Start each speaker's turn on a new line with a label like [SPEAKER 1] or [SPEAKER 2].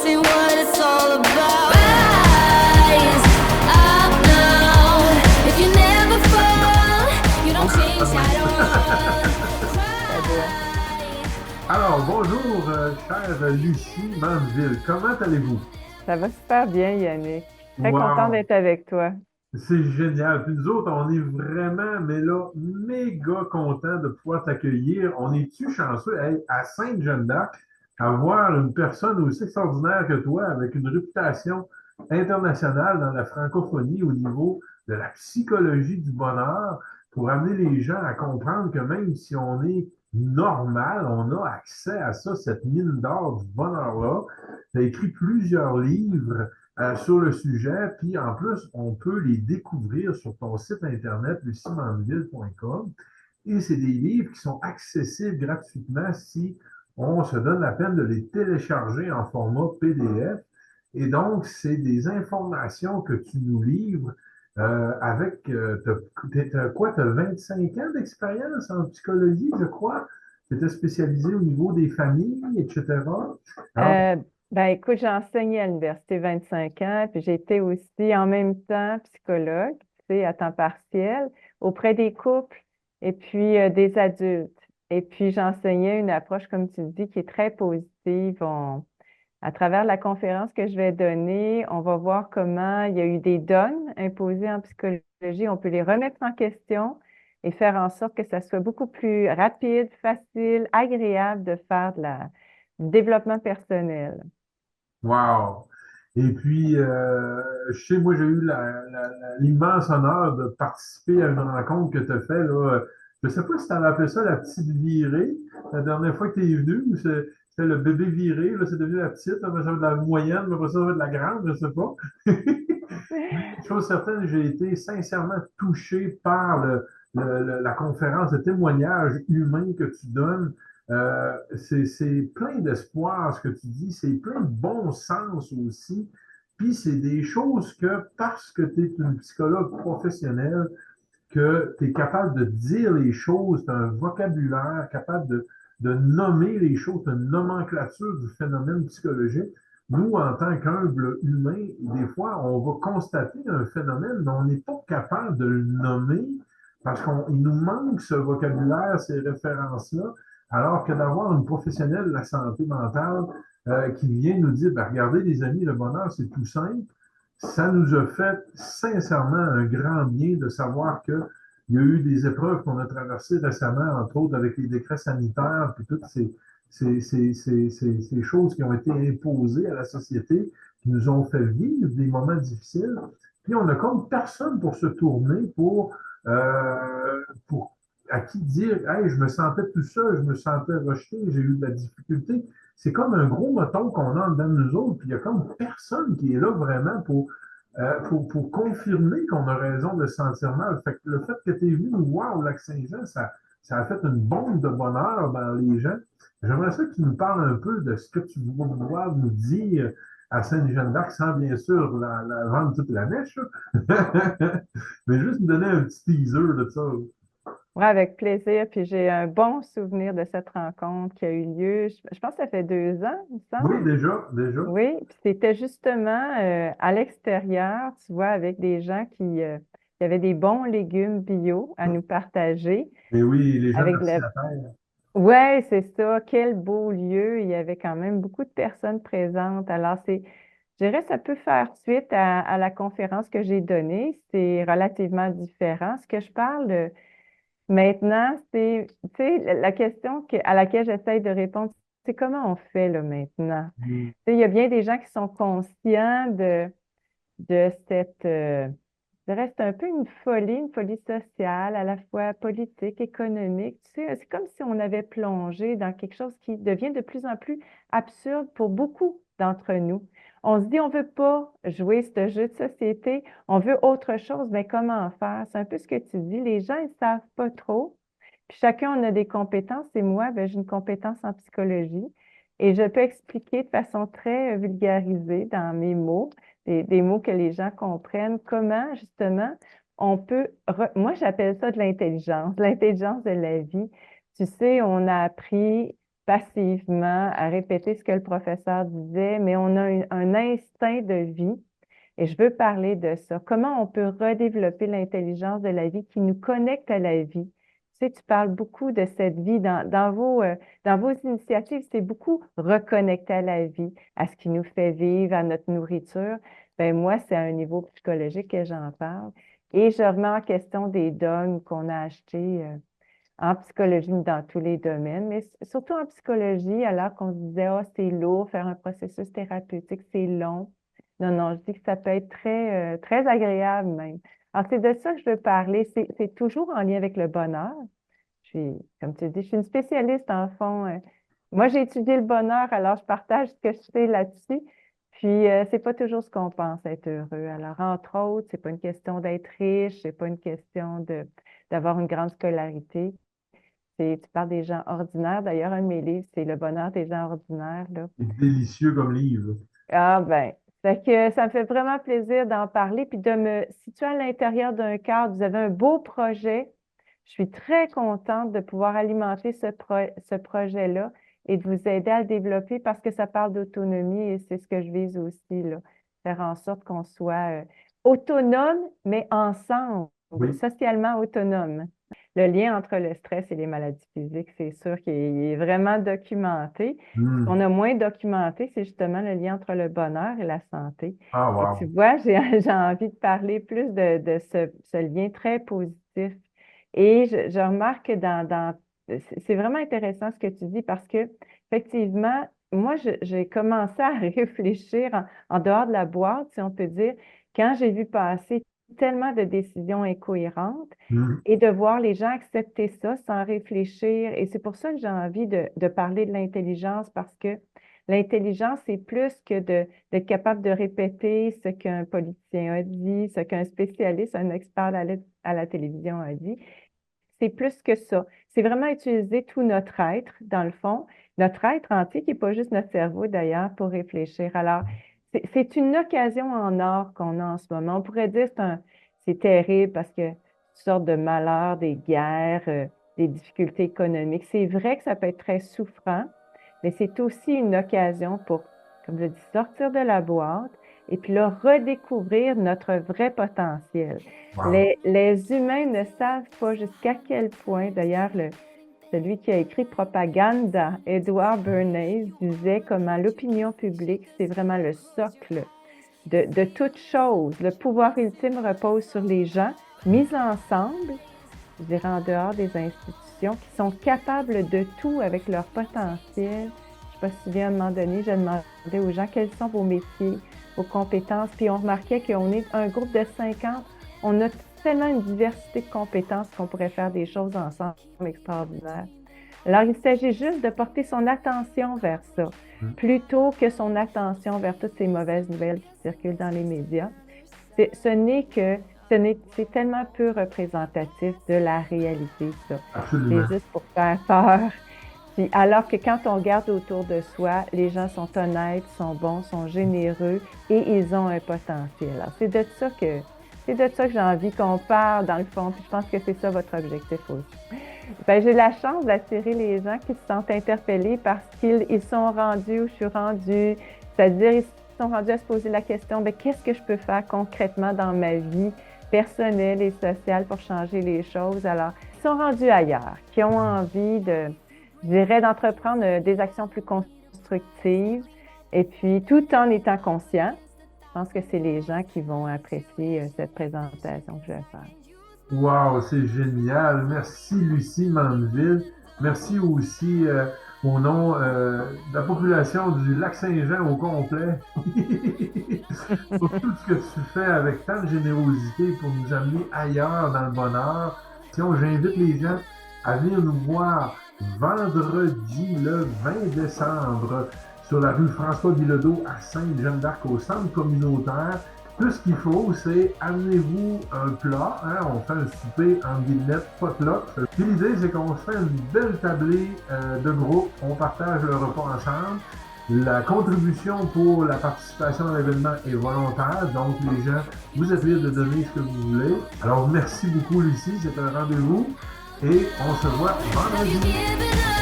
[SPEAKER 1] see what it's all about. Rise up now. If you never fall, you don't change at all.
[SPEAKER 2] Ça doit.
[SPEAKER 3] Alors, bonjour, chère Lucie Mandeville. Comment allez-vous?
[SPEAKER 2] Ça va super bien, Yannick. Très content
[SPEAKER 3] Wow!
[SPEAKER 2] d'être avec toi.
[SPEAKER 3] C'est génial. Puis nous autres, on est vraiment, mais là, méga contents de pouvoir t'accueillir. On est-tu chanceux, hey, à Sainte-Jeanne-d'Arc, avoir une personne aussi extraordinaire que toi, avec une réputation internationale dans la francophonie au niveau de la psychologie du bonheur, pour amener les gens à comprendre que même si on est normal, on a accès à ça, cette mine d'or du bonheur-là. Tu as écrit plusieurs livres sur le sujet. Puis en plus, on peut les découvrir sur ton site internet, lucimandeville.com. Et c'est des livres qui sont accessibles gratuitement si on se donne la peine de les télécharger en format PDF. Et donc, c'est des informations que tu nous livres avec, quoi, tu as 25 ans d'expérience en psychologie, je crois. Tu étais spécialisé au niveau des familles, etc. Alors,
[SPEAKER 2] Euh, écoute, j'ai enseigné à l'université 25 ans, puis j'ai été aussi en même temps psychologue, tu sais, à temps partiel, auprès des couples et puis des adultes. Et puis, j'enseignais une approche, comme tu dis, qui est très positive. À travers la conférence que je vais donner, on va voir comment il y a eu des dogmes imposés en psychologie. On peut les remettre en question et faire en sorte que ça soit beaucoup plus rapide, facile, agréable de faire du développement personnel.
[SPEAKER 3] wow! Et puis, je sais, moi, j'ai eu l'immense honneur de participer à une rencontre que tu as fait, là. Je ne sais pas si tu avais appelé ça la petite virée, la dernière fois que tu es venu, ou c'était le bébé viré, là, c'est devenu la petite, là, mais ça va être la moyenne, mais après ça va être la grande, je ne sais pas. Mais chose certaine, j'ai été sincèrement touché par la conférence, le témoignage humain que tu donnes. C'est plein d'espoir ce que tu dis, c'est plein de bon sens aussi. Puis c'est des choses que parce que tu es une psychologue professionnelle, que tu es capable de dire les choses, tu as un vocabulaire capable de nommer les choses, tu as une nomenclature du phénomène psychologique. Nous, en tant qu'humble humain, des fois, on va constater un phénomène, mais on n'est pas capable de le nommer parce qu'il nous manque ce vocabulaire, ces références-là, alors que d'avoir une professionnelle de la santé mentale qui vient nous dire, ben, regardez les amis, le bonheur, c'est tout simple, ça nous a fait sincèrement un grand bien de savoir que il y a eu des épreuves qu'on a traversées récemment, entre autres avec les décrets sanitaires, puis toutes ces choses qui ont été imposées à la société, qui nous ont fait vivre des moments difficiles. Puis on a comme personne pour se tourner, pour à qui dire, hey, je me sentais tout seul, je me sentais rejeté, j'ai eu de la difficulté. C'est comme un gros moton qu'on a dans nous autres, puis il y a comme personne qui est là vraiment pour confirmer qu'on a raison de se sentir mal. Fait que le fait que tu es venu nous voir au Lac-Saint-Jean, ça a fait une bombe de bonheur dans les gens. J'aimerais ça que tu nous parles un peu de ce que tu vas vouloir nous dire à Sainte-Jeanne-d'Arc, sans bien sûr la vendre toute la mèche, mais juste nous donner un petit teaser de ça.
[SPEAKER 2] Oui, avec plaisir. Puis j'ai un bon souvenir de cette rencontre qui a eu lieu, je pense que ça fait 2 ans, il me
[SPEAKER 3] Oui,
[SPEAKER 2] semble.
[SPEAKER 3] déjà, déjà.
[SPEAKER 2] Oui, puis c'était justement à l'extérieur, tu vois, avec des gens qui avaient des bons légumes bio à nous partager.
[SPEAKER 3] Mais oui, les gens
[SPEAKER 2] Avec
[SPEAKER 3] merci
[SPEAKER 2] le...
[SPEAKER 3] à terre.
[SPEAKER 2] Ouais, c'est ça. Quel beau lieu. Il y avait quand même beaucoup de personnes présentes. Alors, je dirais, ça peut faire suite à la conférence que j'ai donnée. C'est relativement différent. Ce que je parle maintenant, c'est, tu sais, la question à laquelle j'essaye de répondre, c'est comment on fait là maintenant?
[SPEAKER 3] Mm.
[SPEAKER 2] Tu sais, il y a bien des gens qui sont conscients de cette, je dirais, c'est un peu une folie sociale, à la fois politique, économique. Tu sais, c'est comme si on avait plongé dans quelque chose qui devient de plus en plus absurde pour beaucoup d'entre nous. On se dit, on veut pas jouer ce jeu de société, on veut autre chose, mais comment faire? C'est un peu ce que tu dis. Les gens, ils savent pas trop. Puis chacun, on a des compétences. Et moi, ben, j'ai une compétence en psychologie. Et je peux expliquer de façon très vulgarisée dans mes mots, des mots que les gens comprennent, comment justement on peut, moi j'appelle ça de l'intelligence de la vie. Tu sais, on a appris passivement à répéter ce que le professeur disait, mais on a un instinct de vie. Et je veux parler de ça. Comment on peut redévelopper l'intelligence de la vie qui nous connecte à la vie? Tu sais, tu parles beaucoup de cette vie dans vos initiatives, c'est beaucoup reconnecter à la vie, à ce qui nous fait vivre, à notre nourriture. Ben moi, c'est à un niveau psychologique que j'en parle. Et je remets en question des dogmes qu'on a achetés en psychologie dans tous les domaines, mais surtout en psychologie, alors qu'on se disait, oh, c'est lourd, faire un processus thérapeutique, c'est long. Non, non, je dis que ça peut être très agréable même. Alors, c'est de ça que je veux parler. C'est toujours en lien avec le bonheur. Comme tu dis, je suis une spécialiste en fond. Moi, j'ai étudié le bonheur, alors je partage ce que je sais là-dessus. Puis, c'est pas toujours ce qu'on pense être heureux. Alors, entre autres, c'est pas une question d'être riche, c'est pas une question d'avoir une grande scolarité. Tu parles des gens ordinaires. D'ailleurs, un de mes livres, c'est Le bonheur des gens ordinaires, là.
[SPEAKER 3] C'est délicieux comme livre.
[SPEAKER 2] Ah ben, fait que ça me fait vraiment plaisir d'en parler puis de me situer à l'intérieur d'un cadre. Vous avez un beau projet. Je suis très contente de pouvoir alimenter ce projet-là et de vous aider à le développer parce que ça parle d'autonomie et c'est ce que je vise aussi, là. Faire en sorte qu'on soit autonome, mais ensemble,
[SPEAKER 3] Oui.
[SPEAKER 2] socialement autonome. Le lien entre le stress et les maladies physiques, c'est sûr qu'il est vraiment documenté. Ce qu'on a moins documenté, c'est justement le lien entre le bonheur et la santé.
[SPEAKER 3] Ah,
[SPEAKER 2] Et tu
[SPEAKER 3] wow.
[SPEAKER 2] vois, j'ai envie de parler plus de ce lien très positif. Et je remarque que c'est vraiment intéressant ce que tu dis parce que, effectivement, moi, j'ai commencé à réfléchir en dehors de la boîte, si on peut dire, quand j'ai vu passer tellement de décisions incohérentes
[SPEAKER 3] Hmm.
[SPEAKER 2] et de voir les gens accepter ça sans réfléchir. Et c'est pour ça que j'ai envie de parler de l'intelligence parce que l'intelligence, c'est plus que d'être capable de répéter ce qu'un politicien a dit, ce qu'un spécialiste, un expert à la télévision a dit. C'est plus que ça. C'est vraiment utiliser tout notre être, dans le fond, notre être entier, qui n'est pas juste notre cerveau d'ailleurs, pour réfléchir. Alors, c'est une occasion en or qu'on a en ce moment. On pourrait dire que c'est terrible parce que toutes sortes de malheurs, des guerres, des difficultés économiques. C'est vrai que ça peut être très souffrant, mais c'est aussi une occasion pour, comme je dis, sortir de la boîte et puis là, redécouvrir notre vrai potentiel.
[SPEAKER 3] Wow.
[SPEAKER 2] Les humains ne savent pas jusqu'à quel point, d'ailleurs, celui qui a écrit Propaganda, Edward Bernays, disait comment l'opinion publique, c'est vraiment le socle de toute chose. Le pouvoir ultime repose sur les gens mis ensemble, je dirais en dehors des institutions, qui sont capables de tout avec leur potentiel. Je ne sais pas si bien à un moment donné, j'ai demandé aux gens quels sont vos métiers, vos compétences, puis on remarquait qu'on est un groupe de 50, on a tellement une diversité de compétences qu'on pourrait faire des choses ensemble extraordinaires. Alors, il s'agit juste de porter son attention vers ça, plutôt que son attention vers toutes ces mauvaises nouvelles qui circulent dans les médias. C'est tellement peu représentatif de la réalité, ça.
[SPEAKER 3] Absolument.
[SPEAKER 2] C'est juste pour faire peur. Puis, alors que quand on regarde autour de soi, les gens sont honnêtes, sont bons, sont généreux et ils ont un potentiel. Alors, c'est de ça que j'ai envie qu'on parle dans le fond. Puis je pense que c'est ça votre objectif aussi. Ben, j'ai la chance d'attirer les gens qui se sentent interpellés parce qu'ils sont rendus où je suis rendue. C'est-à-dire, ils sont rendus à se poser la question, ben, qu'est-ce que je peux faire concrètement dans ma vie personnelle et sociale pour changer les choses? Alors, ils sont rendus ailleurs, qui ont envie je dirais, d'entreprendre des actions plus constructives et puis tout en étant conscients. Je pense que c'est les gens qui vont apprécier cette présentation que je vais faire.
[SPEAKER 3] Wow, c'est génial. Merci, Lucie Mandeville. Merci aussi au nom de la population du Lac-Saint-Jean au complet pour tout ce que tu fais avec tant de générosité pour nous amener ailleurs dans le bonheur. J'invite les gens à venir nous voir vendredi le 20 décembre sur la rue François-Bilodeau à Sainte-Jeanne-d'Arc au centre communautaire. Tout ce qu'il faut, c'est amenez-vous un plat, hein, on fait un souper en guillemets potluck. Puis l'idée, c'est qu'on se fait une belle tablée de groupe, on partage le repas ensemble. La contribution pour la participation à l'événement est volontaire, donc les gens, vous êtes libres de donner ce que vous voulez. Alors merci beaucoup Lucie, c'est un rendez-vous et on se voit vendredi.